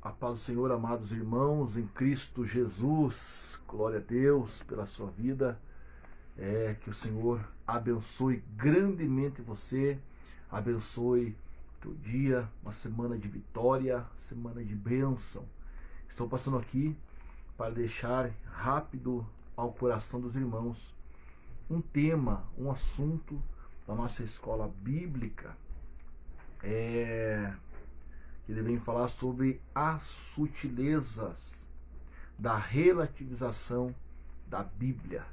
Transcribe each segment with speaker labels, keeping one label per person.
Speaker 1: A paz do Senhor, amados irmãos, em Cristo Jesus. Glória a Deus pela sua vida. Que o Senhor abençoe grandemente você, abençoe o teu dia, uma semana de vitória, semana de bênção. Estou passando aqui para deixar rápido ao coração dos irmãos um tema, um assunto da nossa escola bíblica, que ele vem falar sobre as sutilezas da relativização da Bíblia.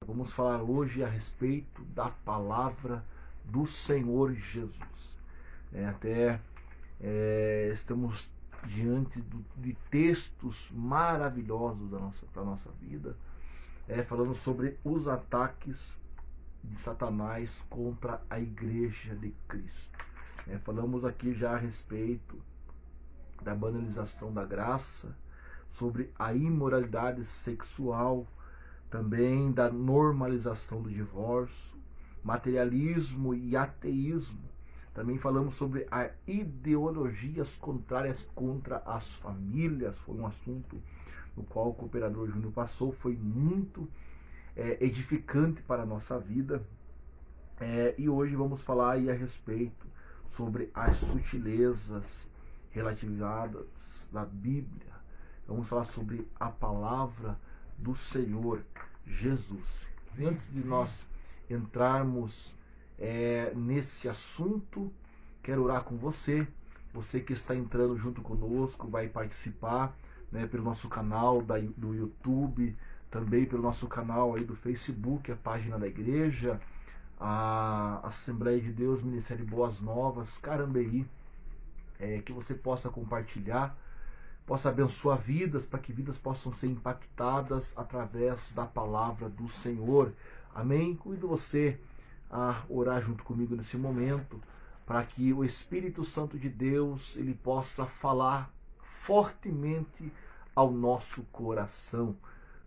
Speaker 1: Vamos falar hoje a respeito da palavra do Senhor Jesus. Estamos diante de textos maravilhosos para a nossa vida, falando sobre os ataques de Satanás contra a igreja de Cristo. Falamos aqui já a respeito da banalização da graça, sobre a imoralidade sexual, também da normalização do divórcio, materialismo e ateísmo. Também falamos sobre as ideologias contrárias contra as famílias. Foi um assunto no qual o cooperador Júnior passou, foi muito edificante para a nossa vida. E hoje vamos falar aí a respeito sobre as sutilezas relativizadas da Bíblia. Vamos falar sobre a palavra do Senhor Jesus. E antes de nós entrarmos nesse assunto, quero orar com você. Você que está entrando junto conosco, vai participar pelo nosso canal do YouTube, também pelo nosso canal aí do Facebook, a página da igreja, a Assembleia de Deus, Ministério Boas Novas, Carambeí, que você possa compartilhar, possa abençoar vidas, para que vidas possam ser impactadas através da palavra do Senhor. Amém? Convido você a orar junto comigo nesse momento, para que o Espírito Santo de Deus ele possa falar fortemente ao nosso coração.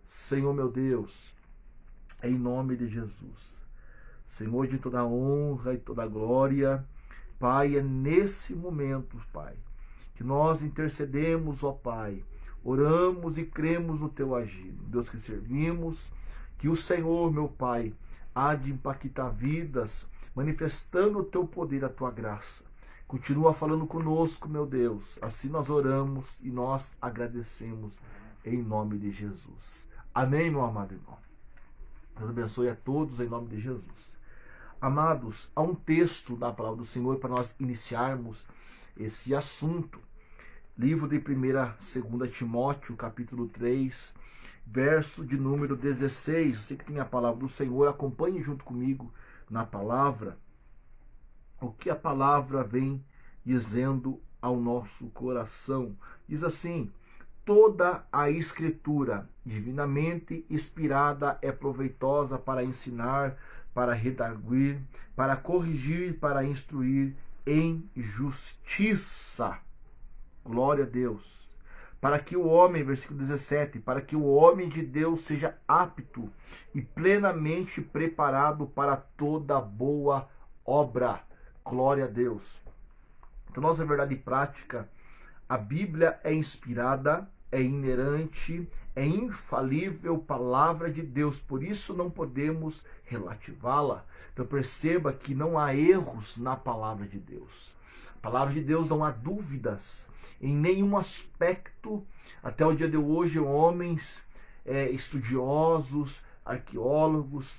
Speaker 1: Senhor meu Deus, em nome de Jesus, Senhor de toda honra e toda glória, Pai, é nesse momento, Pai, que nós intercedemos, ó Pai, oramos e cremos no Teu agir. Deus que servimos, que o Senhor, meu Pai, há de impactar vidas, manifestando o Teu poder, a Tua graça. Continua falando conosco, meu Deus. Assim nós oramos e nós agradecemos em nome de Jesus. Amém, meu amado irmão. Deus abençoe a todos em nome de Jesus. Amados, há um texto da palavra do Senhor para nós iniciarmos esse assunto. Livro de 1ª, 2ª Timóteo, capítulo 3, verso de número 16. Você que tem a palavra do Senhor, acompanhe junto comigo na palavra o que a palavra vem dizendo ao nosso coração. Diz assim: toda a escritura divinamente inspirada é proveitosa para ensinar, para redarguir, para corrigir, para instruir em justiça. Glória a Deus. Para que o homem, versículo 17, para que o homem de Deus seja apto e plenamente preparado para toda boa obra. Glória a Deus. Então, nossa verdade prática, a Bíblia é inspirada, é inerente, é infalível palavra de Deus, por isso não podemos relativá-la. Então perceba que não há erros na palavra de Deus. A palavra de Deus não há dúvidas em nenhum aspecto. Até o dia de hoje, homens estudiosos, arqueólogos,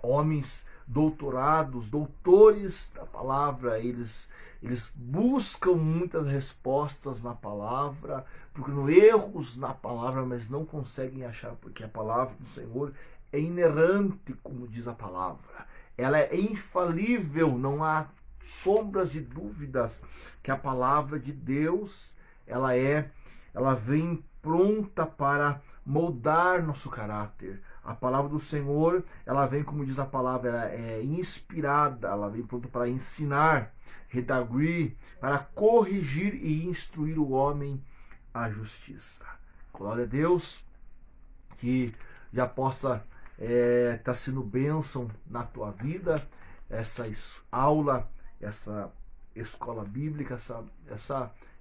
Speaker 1: homens doutorados, doutores da palavra, eles buscam muitas respostas na palavra, procuram erros na palavra, mas não conseguem achar, porque a palavra do Senhor é inerrante, como diz a palavra. Ela é infalível, não há sombras de dúvidas que a palavra de Deus, ela vem pronta para moldar nosso caráter. A palavra do Senhor, ela vem, como diz a palavra, ela é inspirada, ela vem pronta para ensinar, redarguir, para corrigir e instruir o homem à justiça. Glória a Deus, que já possa estar sendo bênção na tua vida, essa aula, escola bíblica,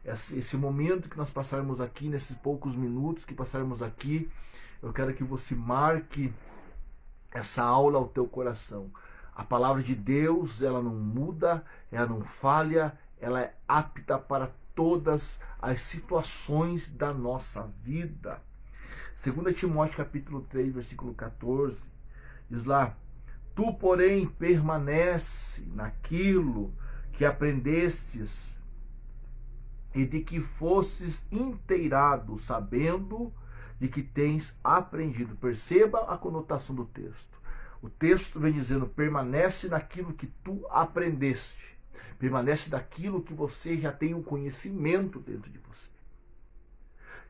Speaker 1: esse momento que nós passarmos aqui, nesses poucos minutos que passarmos aqui, eu quero que você marque essa aula ao teu coração. A palavra de Deus, ela não muda, ela não falha, ela é apta para todas as situações da nossa vida. 2 Timóteo capítulo 3, versículo 14, diz lá: tu, porém, permanece naquilo que aprendestes e de que fostes inteirado, sabendo de que tens aprendido. Perceba a conotação do texto. O texto vem dizendo: permanece naquilo que tu aprendeste. Permanece naquilo que você já tem um conhecimento dentro de você.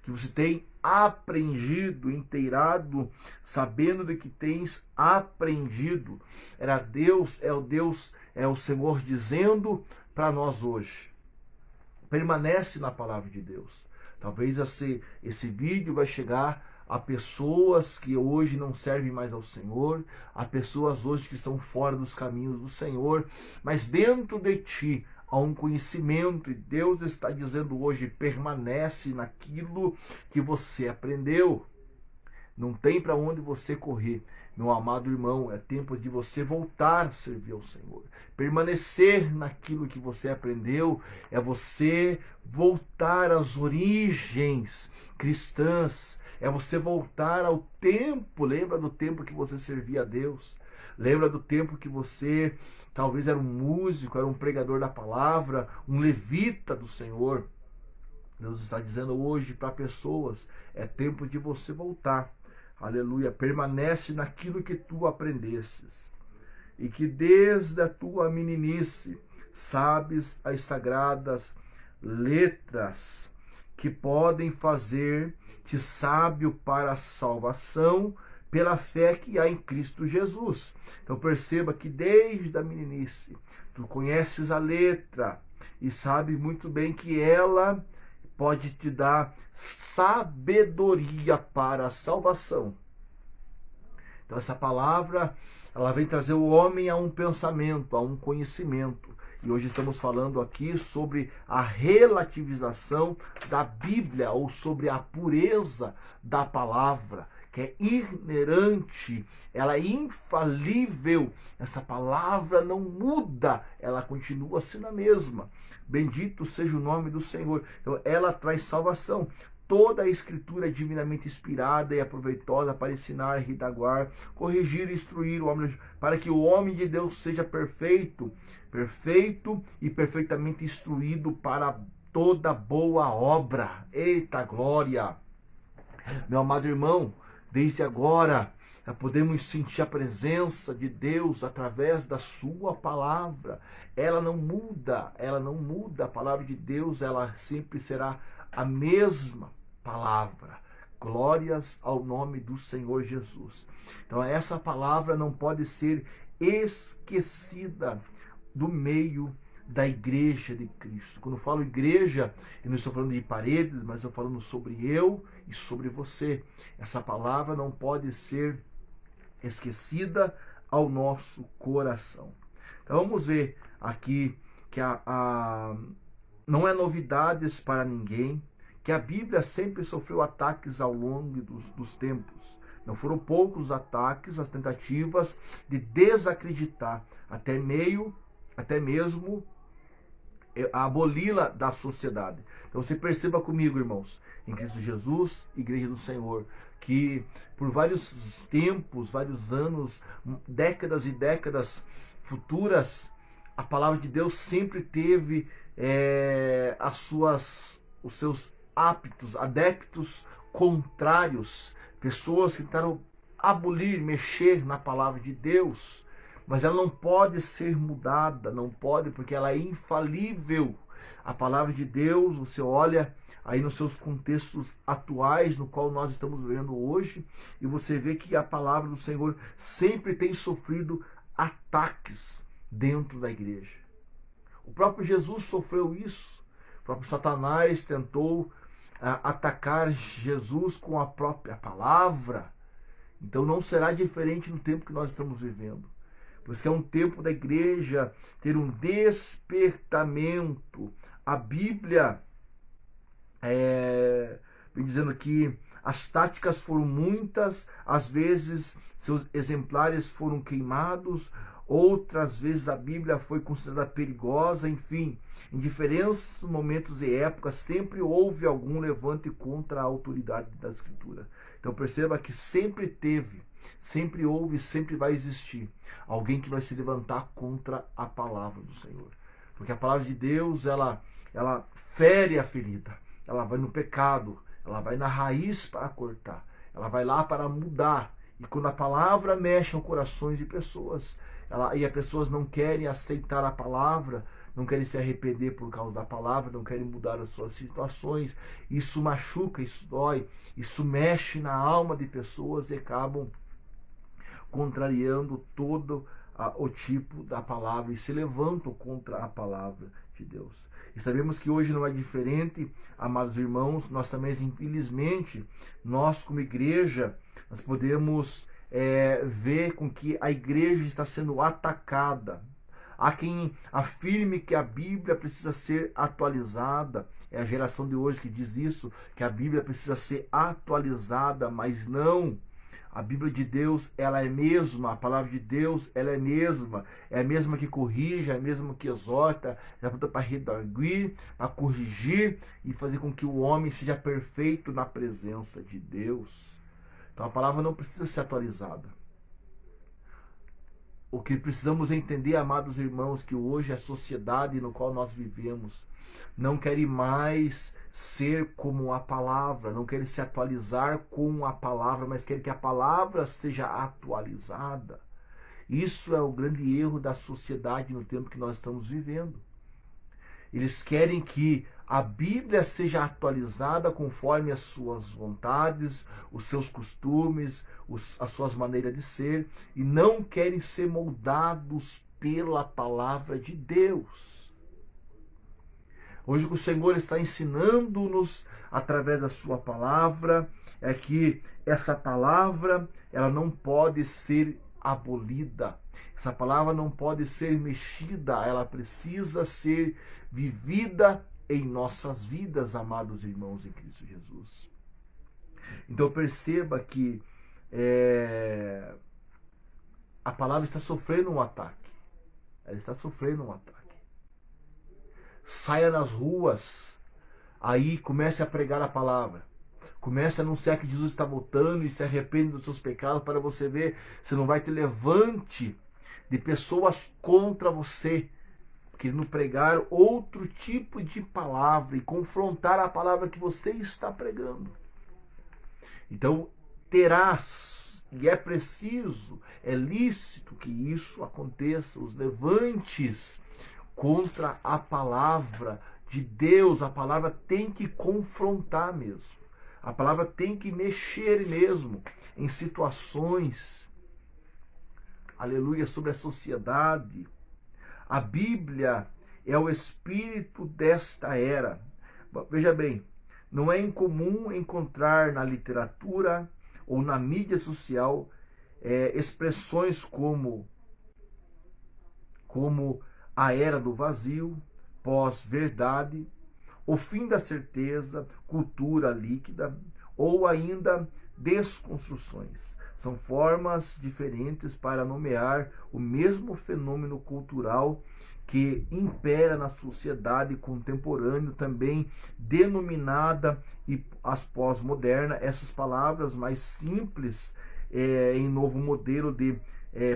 Speaker 1: Que você tem aprendido, inteirado, sabendo de que tens aprendido. É o Senhor dizendo para nós hoje. Permanece na palavra de Deus. Talvez esse vídeo vai chegar a pessoas que hoje não servem mais ao Senhor, a pessoas hoje que estão fora dos caminhos do Senhor, mas dentro de ti há um conhecimento, e Deus está dizendo hoje: permanece naquilo que você aprendeu. Não tem para onde você correr. Meu amado irmão, é tempo de você voltar a servir ao Senhor. Permanecer naquilo que você aprendeu é você voltar às origens cristãs. É você voltar ao tempo. Lembra do tempo que você servia a Deus? Lembra do tempo que você talvez era um músico, era um pregador da palavra, um levita do Senhor? Deus está dizendo hoje para pessoas: é tempo de você voltar. Aleluia. Permanece naquilo que tu aprendestes, e que desde a tua meninice sabes as sagradas letras, que podem fazer-te sábio para a salvação pela fé que há em Cristo Jesus. Então perceba que desde a meninice tu conheces a letra e sabe muito bem que ela pode te dar sabedoria para a salvação. Então essa palavra, ela vem trazer o homem a um pensamento, a um conhecimento. E hoje estamos falando aqui sobre a relativização da Bíblia, ou sobre a pureza da palavra, que é inerrante, ela é infalível. Essa palavra não muda, ela continua sendo a mesma. Bendito seja o nome do Senhor. Então, ela traz salvação. Toda a Escritura é divinamente inspirada e aproveitosa para ensinar, redaguar, corrigir e instruir o homem, para que o homem de Deus seja perfeito e perfeitamente instruído para toda boa obra. Eita glória! Meu amado irmão, desde agora podemos sentir a presença de Deus através da sua palavra. Ela não muda, A palavra de Deus, ela sempre será a mesma palavra. Glórias ao nome do Senhor Jesus. Então essa palavra não pode ser esquecida do meio da igreja de Cristo. Quando eu falo igreja, eu não estou falando de paredes, mas estou falando sobre eu e sobre você. Essa palavra não pode ser esquecida ao nosso coração. Então vamos ver aqui que não é novidades para ninguém que a Bíblia sempre sofreu ataques ao longo dos tempos. Não foram poucos ataques, as tentativas de desacreditar, até mesmo aboli-la da sociedade. Então você perceba comigo, irmãos, em Cristo Jesus, Igreja do Senhor, que por vários tempos, vários anos, décadas e décadas futuras, a palavra de Deus sempre teve os seus adeptos contrários, pessoas que tentaram abolir, mexer na palavra de Deus. Mas ela não pode ser mudada, não pode, porque ela é infalível. A palavra de Deus, você olha aí nos seus contextos atuais, no qual nós estamos vivendo hoje, e você vê que a palavra do Senhor sempre tem sofrido ataques dentro da igreja. O próprio Jesus sofreu isso. O próprio Satanás tentou atacar Jesus com a própria palavra. Então não será diferente no tempo que nós estamos vivendo. Por isso que é um tempo da igreja ter um despertamento. A Bíblia vem dizendo que as táticas foram muitas, às vezes seus exemplares foram queimados, outras vezes a Bíblia foi considerada perigosa, enfim, em diferentes momentos e épocas sempre houve algum levante contra a autoridade da Escritura. Então perceba que sempre teve, sempre houve, sempre vai existir alguém que vai se levantar contra a palavra do Senhor. Porque a palavra de Deus, ela fere a ferida, ela vai no pecado, ela vai na raiz para cortar, ela vai lá para mudar. E quando a palavra mexe nos corações de pessoas, e as pessoas não querem aceitar a palavra, não querem se arrepender por causa da palavra, não querem mudar as suas situações, isso machuca, isso dói, isso mexe na alma de pessoas e acabam contrariando todo o tipo da palavra e se levantam contra a palavra de Deus. E sabemos que hoje não é diferente, amados irmãos. Nós também, infelizmente, nós como igreja, nós podemos ver com que a igreja está sendo atacada. Há quem afirme que a Bíblia precisa ser atualizada. É a geração de hoje que diz isso, que a Bíblia precisa ser atualizada, mas não. A Bíblia de Deus, ela é mesma, a palavra de Deus, ela é a mesma que corrige, é a mesma que exorta, é para redarguir, para corrigir e fazer com que o homem seja perfeito na presença de Deus. Então a palavra não precisa ser atualizada. O que precisamos entender, amados irmãos, que hoje a sociedade no qual nós vivemos não quer mais ser como a palavra, não quer se atualizar com a palavra, mas quer que a palavra seja atualizada. Isso é o grande erro da sociedade no tempo que nós estamos vivendo. Eles querem que a Bíblia seja atualizada conforme as suas vontades, os seus costumes, as suas maneiras de ser, e não querem ser moldados pela palavra de Deus. Hoje o que o Senhor está ensinando-nos através da sua palavra é que essa palavra, ela não pode ser abolida. Essa palavra não pode ser mexida, ela precisa ser vivida em nossas vidas, amados irmãos em Cristo Jesus. Então perceba que a palavra está sofrendo um ataque. Ela está sofrendo um ataque. Saia nas ruas, aí comece a pregar a palavra. Comece a anunciar que Jesus está voltando e se arrepende dos seus pecados, para você ver, você não vai ter levante de pessoas contra você, querendo pregar outro tipo de palavra e confrontar a palavra que você está pregando. Então, terás, e é preciso, é lícito que isso aconteça, os levantes contra a palavra de Deus. A palavra tem que confrontar mesmo. A palavra tem que mexer mesmo em situações, aleluia, sobre a sociedade. A Bíblia é o espírito desta era. Veja bem, não é incomum encontrar na literatura ou na mídia social expressões como a era do vazio, pós-verdade, o fim da certeza, cultura líquida, ou ainda desconstruções. São formas diferentes para nomear o mesmo fenômeno cultural que impera na sociedade contemporânea, também denominada as pós-moderna. Essas palavras mais simples em novo modelo de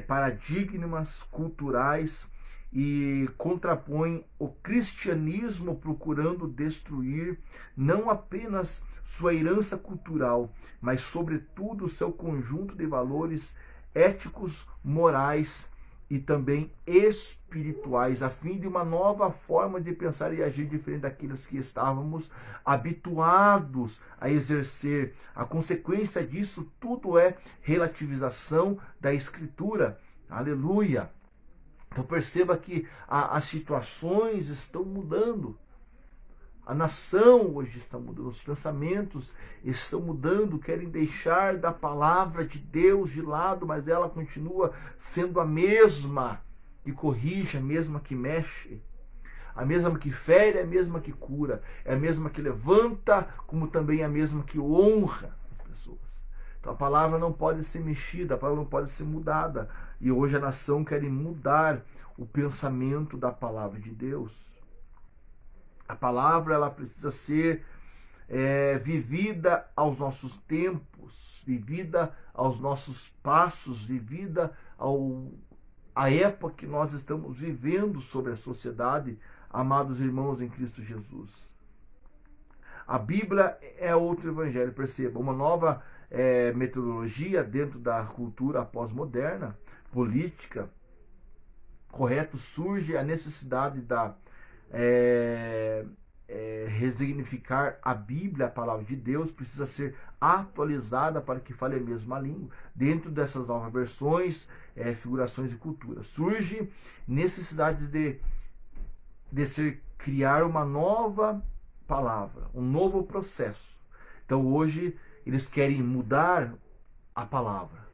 Speaker 1: paradigmas culturais, e contrapõe o cristianismo procurando destruir não apenas sua herança cultural, mas sobretudo seu conjunto de valores éticos, morais e também espirituais, a fim de uma nova forma de pensar e agir diferente daqueles que estávamos habituados a exercer. A consequência disso tudo é relativização da Escritura. Aleluia! Então perceba que as situações estão mudando. A nação hoje está mudando, os pensamentos estão mudando, querem deixar da palavra de Deus de lado, mas ela continua sendo a mesma que corrige, a mesma que mexe, a mesma que fere, a mesma que cura, é a mesma que levanta, como também a mesma que honra as pessoas. Então a palavra não pode ser mexida, a palavra não pode ser mudada. E hoje a nação quer mudar o pensamento da palavra de Deus. A palavra ela precisa ser vivida aos nossos tempos, vivida aos nossos passos, vivida à época que nós estamos vivendo sobre a sociedade, amados irmãos em Cristo Jesus. A Bíblia é outro evangelho, perceba, uma nova metodologia dentro da cultura pós-moderna, política, correto, surge a necessidade da resignificar a Bíblia, a palavra de Deus, precisa ser atualizada para que fale a mesma língua. Dentro dessas novas versões, figurações e culturas, surge necessidade de criar uma nova palavra, um novo processo. Então hoje eles querem mudar a palavra,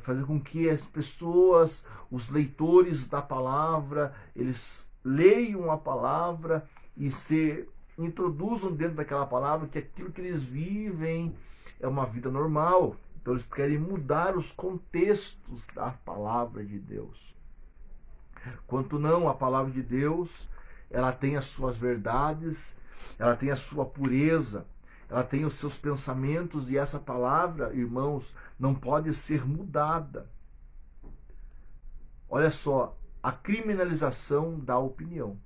Speaker 1: fazer com que as pessoas, os leitores da palavra, eles leiam a palavra e se introduzam dentro daquela palavra, que aquilo que eles vivem é uma vida normal. Então eles querem mudar os contextos da palavra de Deus. Quanto não, a palavra de Deus, ela tem as suas verdades, ela tem a sua pureza, ela tem os seus pensamentos, e essa palavra, irmãos, não pode ser mudada. Olha só, a criminalização da opinião.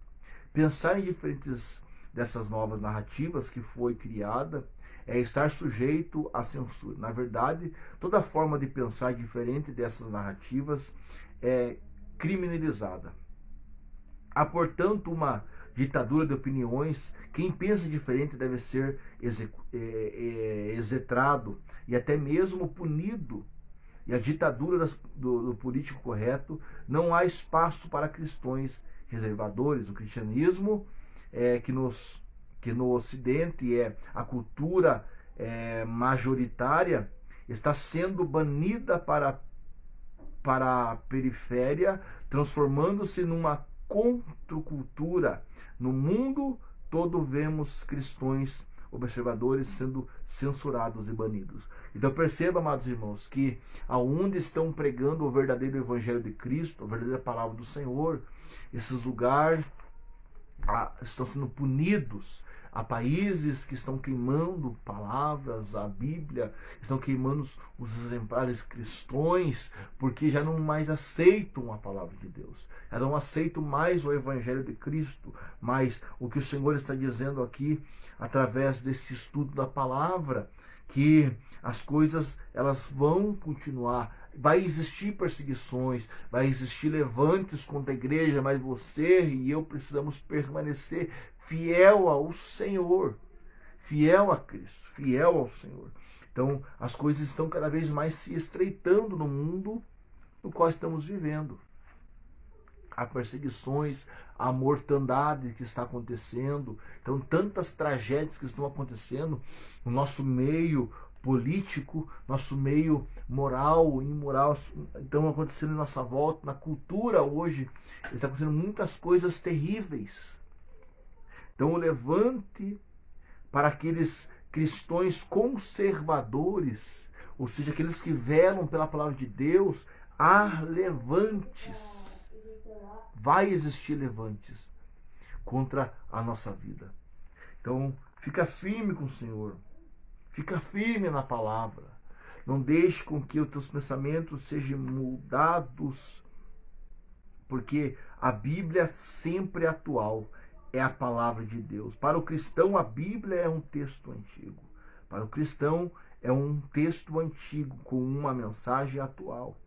Speaker 1: Pensar em diferentes dessas novas narrativas que foi criada é estar sujeito à censura. Na verdade, toda forma de pensar diferente dessas narrativas é criminalizada. Há, portanto, uma ditadura de opiniões. Quem pensa diferente deve ser execrado e até mesmo punido. E a ditadura do político correto, não há espaço para cristãos reservadores. O cristianismo, que no Ocidente é a cultura majoritária, está sendo banida para a periferia, transformando-se numa contracultura. No mundo todo vemos cristãos observadores sendo censurados e banidos. Então perceba, amados irmãos, que aonde estão pregando o verdadeiro evangelho de Cristo, a verdadeira palavra do Senhor, esses lugares estão sendo punidos. Há países que estão queimando palavras, a Bíblia, estão queimando os exemplares cristãos, porque já não mais aceitam a palavra de Deus. Já não aceitam mais o Evangelho de Cristo. Mas o que o Senhor está dizendo aqui, através desse estudo da palavra, que as coisas elas vão continuar. Vai existir perseguições, vai existir levantes contra a igreja, mas você e eu precisamos permanecer fiel ao Senhor, fiel a Cristo, fiel ao Senhor. Então, as coisas estão cada vez mais se estreitando no mundo no qual estamos vivendo. Há perseguições, a mortandade que está acontecendo. Então, tantas tragédias que estão acontecendo no nosso meio político, nosso meio moral, imoral, estão acontecendo em nossa volta, na cultura hoje, está acontecendo muitas coisas terríveis. Então, o levante para aqueles cristãos conservadores, ou seja, aqueles que velam pela palavra de Deus, há levantes. Vai existir levantes contra a nossa vida. Então, fica firme com o Senhor. Fica firme na palavra. Não deixe com que os teus pensamentos sejam mudados, porque a Bíblia sempre é atual. É a palavra de Deus. Para o cristão, a Bíblia é um texto antigo. Para o cristão, é um texto antigo com uma mensagem atual.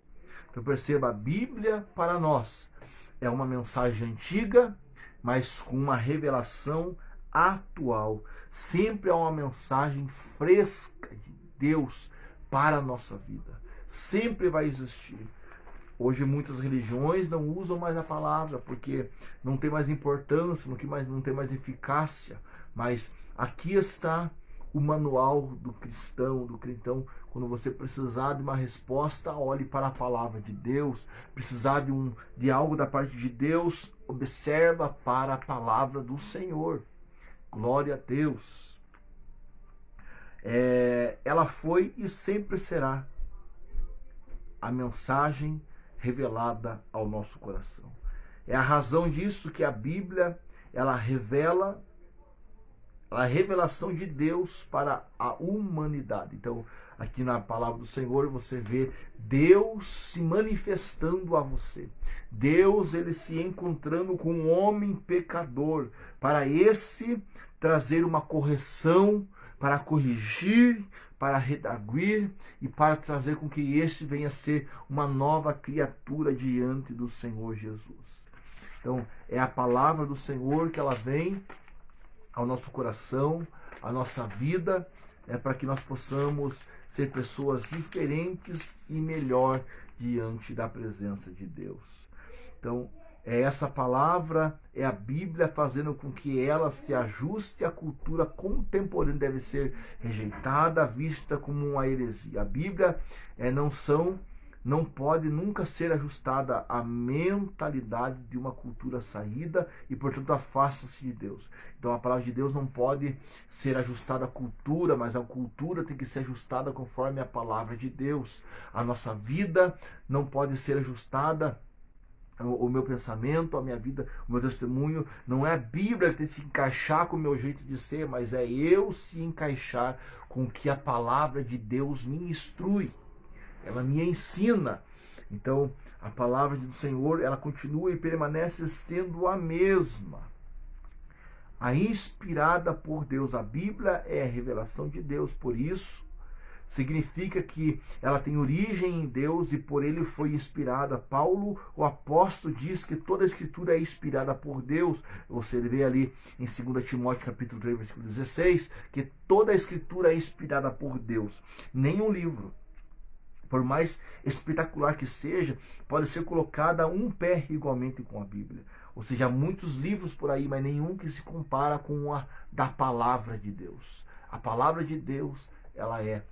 Speaker 1: Então perceba, a Bíblia para nós é uma mensagem antiga, mas com uma revelação atual. Sempre há uma mensagem fresca de Deus para a nossa vida. Sempre vai existir. Hoje muitas religiões não usam mais a palavra porque não tem mais importância, não tem mais eficácia. Mas aqui está o manual do cristão, do crentão. Quando você precisar de uma resposta, olhe para a palavra de Deus. Precisar de algo da parte de Deus, observa para a palavra do Senhor. Glória a Deus. Ela foi e sempre será a mensagem revelada ao nosso coração. É a razão disso que a Bíblia, ela revela a revelação de Deus para a humanidade. Então, aqui na palavra do Senhor, você vê Deus se manifestando a você. Deus, ele se encontrando com um homem pecador, para esse trazer uma correção, para corrigir, para redarguir e para trazer com que este venha a ser uma nova criatura diante do Senhor Jesus. Então, é a palavra do Senhor que ela vem ao nosso coração, à nossa vida, para que nós possamos ser pessoas diferentes e melhor diante da presença de Deus. Então, essa palavra, é a Bíblia fazendo com que ela se ajuste à cultura contemporânea, deve ser rejeitada, vista como uma heresia. A Bíblia não pode nunca ser ajustada à mentalidade de uma cultura saída e, portanto, afasta-se de Deus. Então, a palavra de Deus não pode ser ajustada à cultura, mas a cultura tem que ser ajustada conforme a palavra de Deus. A nossa vida não pode ser ajustada, o meu pensamento, a minha vida, o meu testemunho, não é a Bíblia que tem que se encaixar com o meu jeito de ser, mas é eu se encaixar com o que a palavra de Deus me instrui. Ela me ensina. Então, a palavra do Senhor, ela continua e permanece sendo a mesma. A inspirada por Deus. A Bíblia é a revelação de Deus. Por isso, significa que ela tem origem em Deus e por ele foi inspirada. Paulo, o apóstolo, diz que toda a escritura é inspirada por Deus. Você vê ali em 2 Timóteo capítulo 3, versículo 16, que toda a escritura é inspirada por Deus. Nenhum livro, por mais espetacular que seja, pode ser colocada a um pé igualmente com a Bíblia. Ou seja, há muitos livros por aí, mas nenhum que se compara com a da palavra de Deus. A palavra de Deus, ela é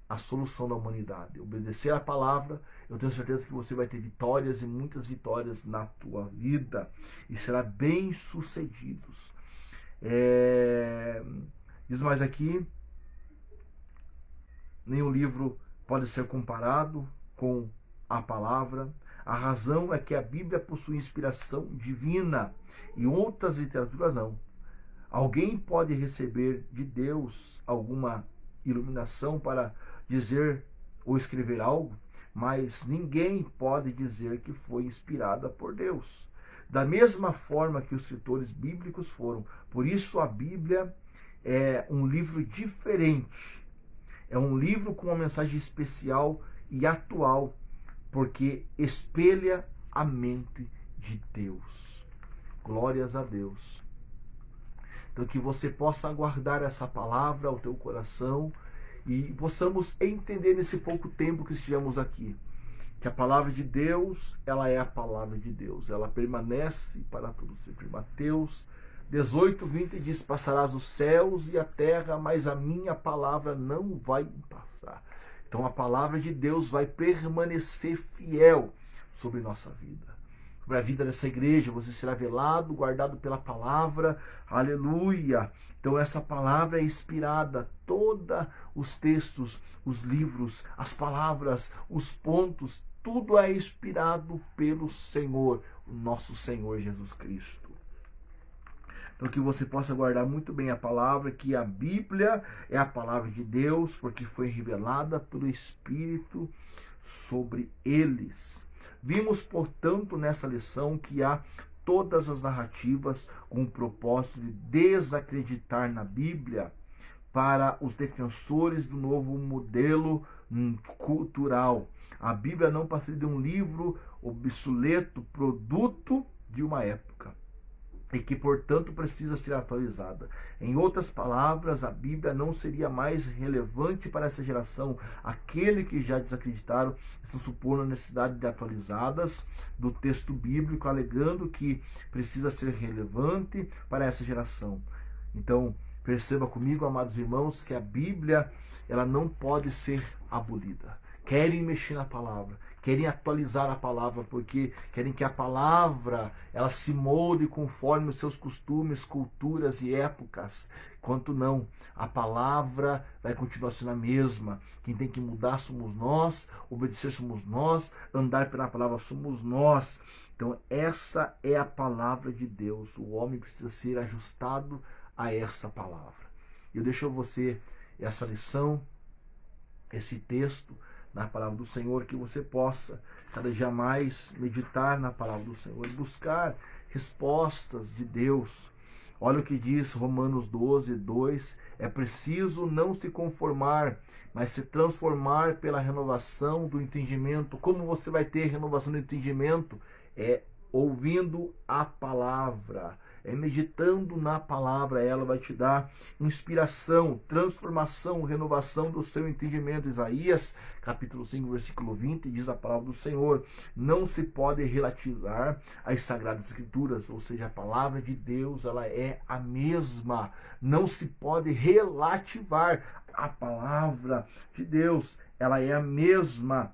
Speaker 1: a solução da humanidade. Obedecer a palavra, eu tenho certeza que você vai ter vitórias e muitas vitórias na tua vida e será bem sucedido. Diz mais aqui, nenhum livro pode ser comparado com a palavra. A razão é que a Bíblia possui inspiração divina e outras literaturas não. Alguém pode receber de Deus alguma iluminação para dizer ou escrever algo, mas ninguém pode dizer que foi inspirada por Deus. Da mesma forma que os escritores bíblicos foram. Por isso a Bíblia é um livro diferente. É um livro com uma mensagem especial e atual, porque espelha a mente de Deus. Glórias a Deus. Então, que você possa guardar essa palavra ao teu coração e possamos entender nesse pouco tempo que estivemos aqui, que a palavra de Deus, ela é a palavra de Deus. Ela permanece para todo sempre. Mateus 18:20 diz: passarás os céus e a terra, mas a minha palavra não vai passar. Então a palavra de Deus vai permanecer fiel sobre nossa vida. Sobre a vida dessa igreja, você será velado, guardado pela palavra. Aleluia! Então essa palavra é inspirada. Todos os textos, os livros, as palavras, os pontos, tudo é inspirado pelo Senhor, o nosso Senhor Jesus Cristo. Então que você possa guardar muito bem a palavra, que a Bíblia é a palavra de Deus, porque foi revelada pelo Espírito sobre eles. Vimos, portanto, nessa lição que há todas as narrativas com o propósito de desacreditar na Bíblia para os defensores do novo modelo cultural. A Bíblia não passa de um livro obsoleto, produto de uma época. e que, portanto, precisa ser atualizada. Em outras palavras, a Bíblia não seria mais relevante para essa geração. Aqueles que já desacreditaram estão supondo a necessidade de atualizadas do texto bíblico, alegando que precisa ser relevante para essa geração. Então, perceba comigo, amados irmãos, que a Bíblia ela não pode ser abolida. Querem mexer na palavra, querem atualizar a palavra, porque querem que a palavra ela se molde conforme os seus costumes, culturas e épocas. Quanto não, a palavra vai continuar sendo a mesma. Quem tem que mudar somos nós, obedecer somos nós, andar pela palavra somos nós. Então essa é a palavra de Deus. O homem precisa ser ajustado a essa palavra. Eu deixo a você essa lição, esse texto na palavra do Senhor, que você possa cada dia mais meditar na palavra do Senhor, buscar respostas de Deus. Olha o que diz Romanos 12, 2, é preciso não se conformar, mas se transformar pela renovação do entendimento. Como você vai ter renovação do entendimento? É ouvindo a palavra, é meditando na palavra. Ela vai te dar inspiração, transformação, renovação do seu entendimento. Isaías capítulo 5, versículo 20, diz a palavra do Senhor: não se pode relativizar as sagradas escrituras, ou seja, a palavra de Deus, ela é a mesma. Não se pode relativar a palavra de Deus, ela é a mesma.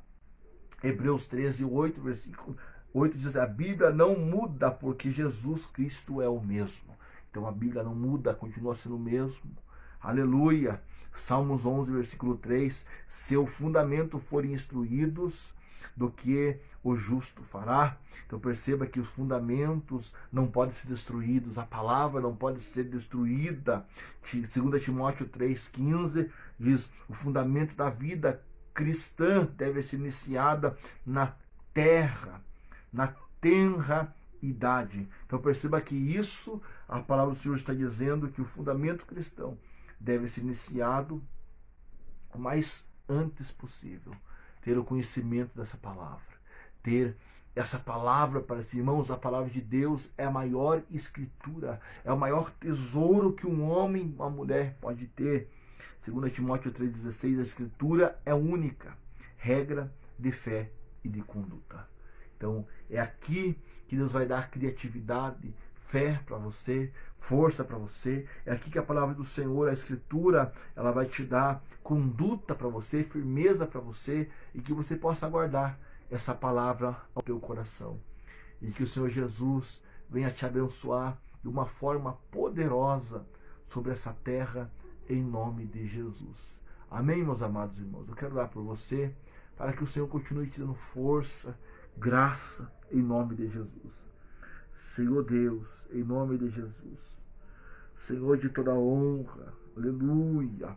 Speaker 1: Hebreus 13, 8, versículo 8 diz: a Bíblia não muda porque Jesus Cristo é o mesmo. Então a Bíblia não muda, continua sendo o mesmo. Aleluia. Salmos 11, versículo 3: se o fundamento forem instruídos, do que o justo fará. Então perceba que os fundamentos não podem ser destruídos, a palavra não pode ser destruída. 2 Timóteo 3,15 diz: o fundamento da vida cristã deve ser iniciada na terra, na tenra idade. Então perceba que isso, a palavra do Senhor está dizendo que o fundamento cristão deve ser iniciado o mais antes possível. Ter o conhecimento dessa palavra, ter essa palavra para si. Irmãos, a palavra de Deus é a maior escritura, é o maior tesouro que um homem, uma mulher pode ter. 2 Timóteo 3,16, a escritura é única, regra de fé e de conduta. Então, é aqui que Deus vai dar criatividade, fé para você, força para você. É aqui que a palavra do Senhor, a Escritura, ela vai te dar conduta para você, firmeza para você, e que você possa guardar essa palavra ao teu coração. E que o Senhor Jesus venha te abençoar de uma forma poderosa sobre essa terra, em nome de Jesus. Amém, meus amados irmãos? Eu quero orar por você, para que o Senhor continue te dando força, graça, em nome de Jesus. Senhor Deus, em nome de Jesus, Senhor de toda honra, aleluia.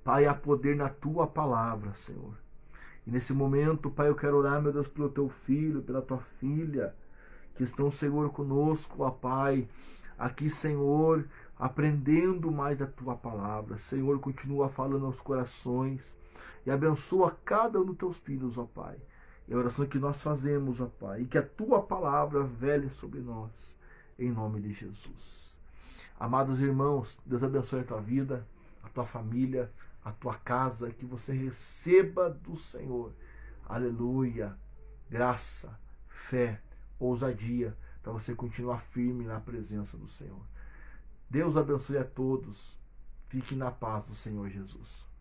Speaker 1: Pai, há poder na tua palavra, Senhor. E nesse momento, Pai, eu quero orar, meu Deus, pelo teu filho, pela tua filha, que estão, Senhor, conosco, ó Pai, aqui, Senhor, aprendendo mais a tua palavra. Senhor, continua falando aos corações e abençoa cada um dos teus filhos, ó Pai. É a oração que nós fazemos, ó Pai, e que a tua palavra vele sobre nós, em nome de Jesus. Amados irmãos, Deus abençoe a tua vida, a tua família, a tua casa, que você receba do Senhor, aleluia, graça, fé, ousadia, para você continuar firme na presença do Senhor. Deus abençoe a todos, fiquem na paz do Senhor Jesus.